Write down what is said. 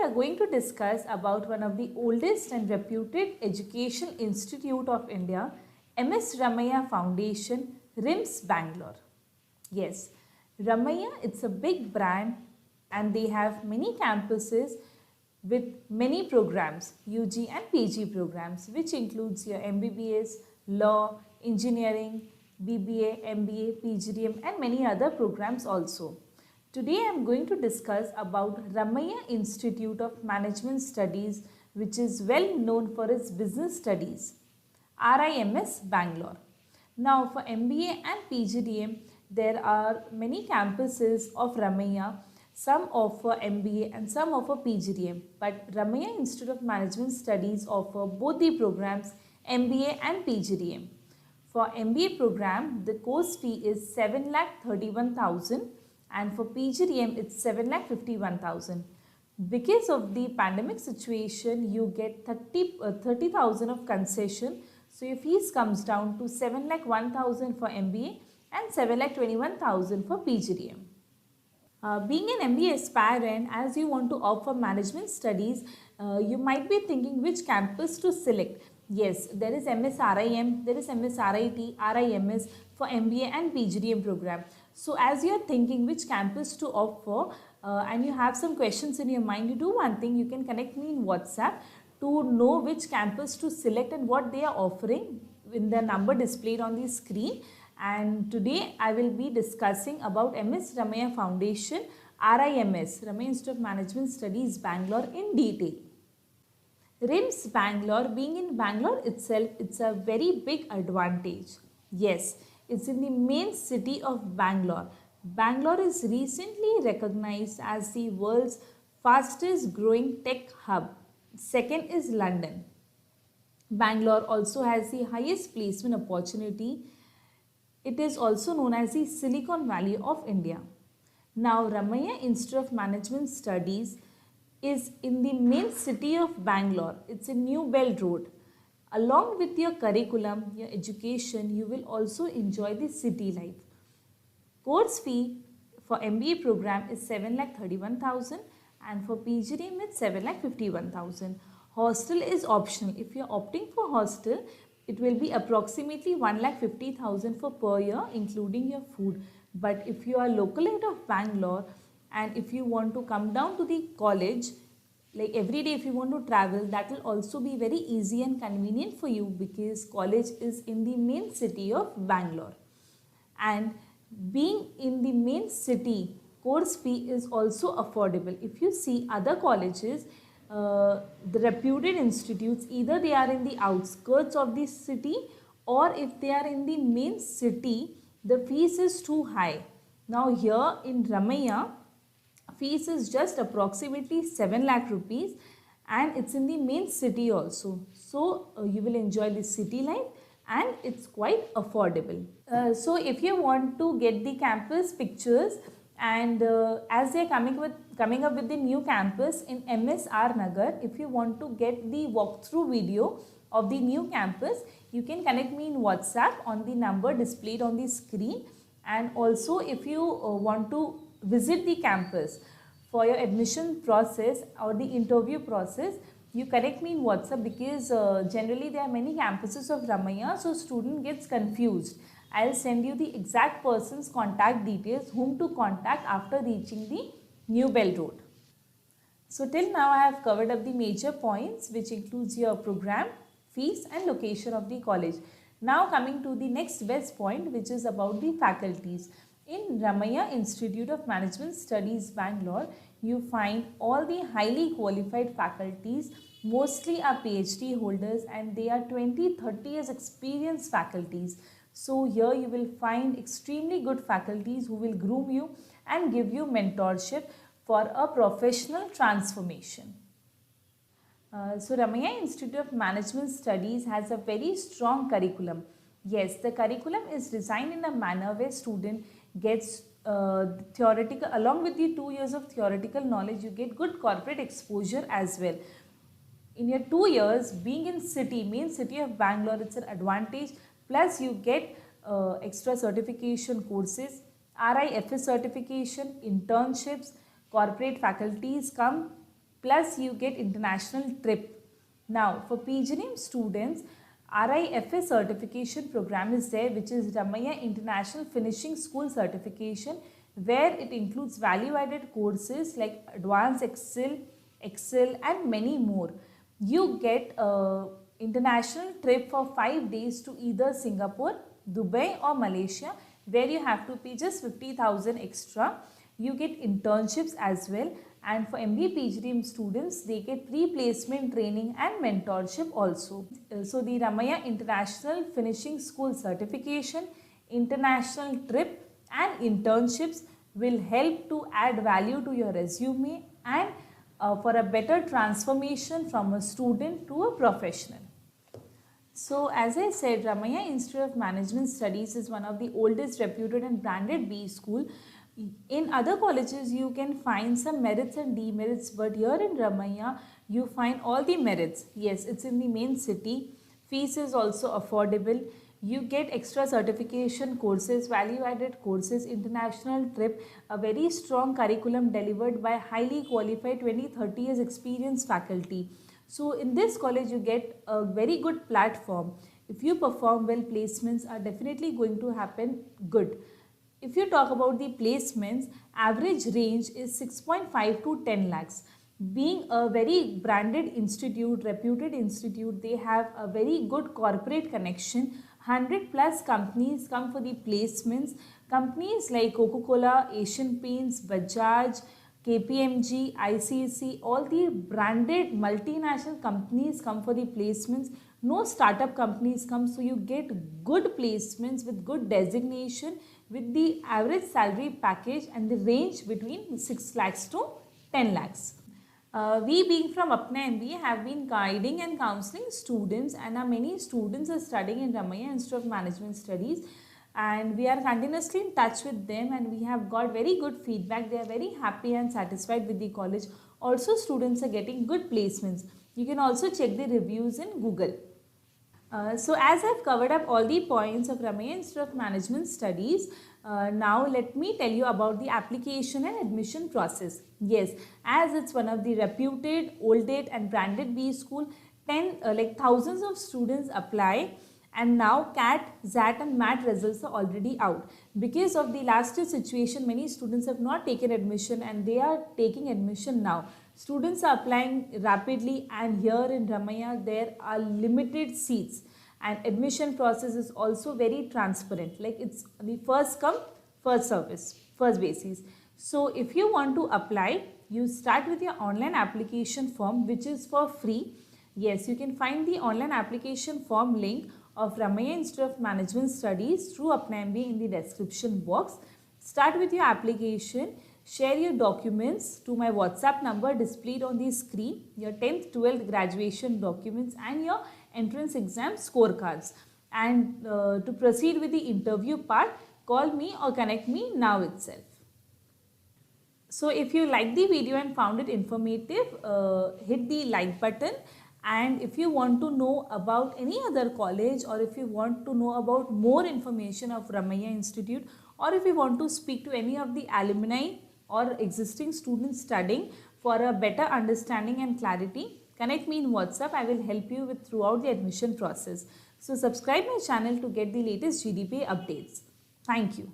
are going to discuss about one of the oldest and reputed education institute of India, MS Ramaiah Foundation, RIMS Bangalore. Yes, Ramaiah, it's a big brand and they have many campuses with many programs, UG and PG programs, which includes your MBBS, law, engineering, BBA, MBA, PGDM and many other programs also. Today I am going to discuss about Ramaiah Institute of Management Studies, which is well known for its business studies, RIMS Bangalore. Now for MBA and PGDM, there are many campuses of Ramaiah. Some offer MBA and some offer PGDM, but Ramaiah Institute of Management Studies offer both the programs MBA and PGDM. For MBA program, the course fee is 7,31,000 and for PGDM it's 7,51,000. Because of the pandemic situation, you get 30,000 of concession. So your fees comes down to 7,01,000 for MBA and 7,21,000 for PGDM. Being an MBA aspirant, as you want to opt for management studies, you might be thinking which campus to select. Yes, there is MSRIM, there is MSRIT, RIMS for MBA and PGDM program. So as you are thinking which campus to opt for and you have some questions in your mind, you do one thing, you can connect me in WhatsApp to know which campus to select and what they are offering in the number displayed on the screen. And today I will be discussing about MS Ramaiah Foundation, RIMS, Ramaiah Institute of Management Studies, Bangalore in detail. RIMS Bangalore, being in Bangalore itself, it's a very big advantage. Yes, it's in the main city of Bangalore. Bangalore is recently recognized as the world's fastest growing tech hub. Second is London. Bangalore also has the highest placement opportunity. It is also known as the Silicon Valley of India. Now, Ramaiah Institute of Management Studies is in the main city of Bangalore. It's in New Belt Road. Along with your curriculum, your education, you will also enjoy the city life. Course fee for MBA program is 7,31,000 and for PGDM it's 7,51,000. Hostel is optional. If you are opting for hostel, it will be approximately 1,50,000 for per year including your food. But if you are local out of Bangalore and if you want to come down to the college, like every day if you want to travel, that will also be very easy and convenient for you because college is in the main city of Bangalore. And being in the main city, course fee is also affordable. If you see other colleges, the reputed institutes, either they are in the outskirts of the city or if they are in the main city, the fees is too high. Now here in Ramaiah, fees is just approximately 7 lakh rupees and it's in the main city also. So you will enjoy the city life and it's quite affordable. So if you want to get the campus pictures and as they are coming up with the new campus in MSR Nagar, if you want to get the walkthrough video of the new campus, you can connect me in WhatsApp on the number displayed on the screen. And also if you want to visit the campus for your admission process or the interview process, you connect me in WhatsApp because generally there are many campuses of Ramaiah, so student gets confused. I'll send you the exact person's contact details whom to contact after reaching the New Belt Road. So till now I have covered up the major points which includes your program, fees and location of the college. Now coming to the next best point, which is about the faculties. In Ramaiah Institute of Management Studies, Bangalore, you find all the highly qualified faculties, mostly are PhD holders and they are 20-30 years experienced faculties. So here you will find extremely good faculties who will groom you and give you mentorship for a professional transformation. So Ramaiah Institute of Management Studies has a very strong curriculum. Yes, the curriculum is designed in a manner where student gets theoretical, along with the 2 years of theoretical knowledge, you get good corporate exposure as well. In your 2 years, being in main city of Bangalore, it's an advantage. Plus you get extra certification courses, RIFS certification, internships, corporate faculties come plus you get international trip. Now for PGDM students, RIFA certification program is there, which is Ramaiah International Finishing School Certification, where it includes value-added courses like Advanced Excel and many more. You get an international trip for 5 days to either Singapore, Dubai or Malaysia, where you have to pay just 50,000 extra. You get internships as well, and for MBA PGDM students, they get pre-placement training and mentorship also. So the Ramaiah International Finishing School Certification, international trip and internships will help to add value to your resume and for a better transformation from a student to a professional. So as I said, Ramaiah Institute of Management Studies is one of the oldest reputed and branded B school. In other colleges you can find some merits and demerits, but here in Ramaiah you find all the merits. Yes, it's in the main city. Fees is also affordable. You get extra certification courses, value-added courses, international trip, a very strong curriculum delivered by highly qualified 20-30 years experienced faculty. So in this college you get a very good platform. If you perform well, placements are definitely going to happen good. If you talk about the placements, average range is 6.5 to 10 lakhs. Being a very branded institute, reputed institute, they have a very good corporate connection. 100 plus companies come for the placements. Companies like Coca-Cola, Asian Paints, Bajaj, KPMG, ICC, all the branded multinational companies come for the placements. No startup companies come, so you get good placements with good designation, with the average salary package and the range between 6 lakhs to 10 lakhs. We being from Apna MBA have been guiding and counseling students, and many students are studying in Ramaiah Institute of Management Studies, and we are continuously in touch with them and we have got very good feedback. They are very happy and satisfied with the college. Also students are getting good placements. You can also check the reviews in Google. So as I've covered up all the points of Ramaiah Institute of Management Studies, now let me tell you about the application and admission process. Yes, as it's one of the reputed, old date and branded B school, thousands of students apply, and now CAT, XAT and MAT results are already out. Because of the last year situation, many students have not taken admission and they are taking admission now. Students are applying rapidly, and here in Ramaiah there are limited seats, and admission process is also very transparent. Like it's the first come, first service, first basis. So if you want to apply, you start with your online application form, which is for free. Yes, you can find the online application form link of Ramaiah Institute of Management Studies through Apna MBA in the description box. Start with your application. Share your documents to my WhatsApp number displayed on the screen, your 10th, 12th graduation documents and your entrance exam scorecards. And to proceed with the interview part, call me or connect me now itself. So if you liked the video and found it informative, hit the like button. And if you want to know about any other college, or if you want to know about more information of Ramaiah Institute, or if you want to speak to any of the alumni or existing students studying for a better understanding and clarity, connect me in WhatsApp. I will help you with throughout the admission process. So subscribe my channel to get the latest GDPA updates. Thank you.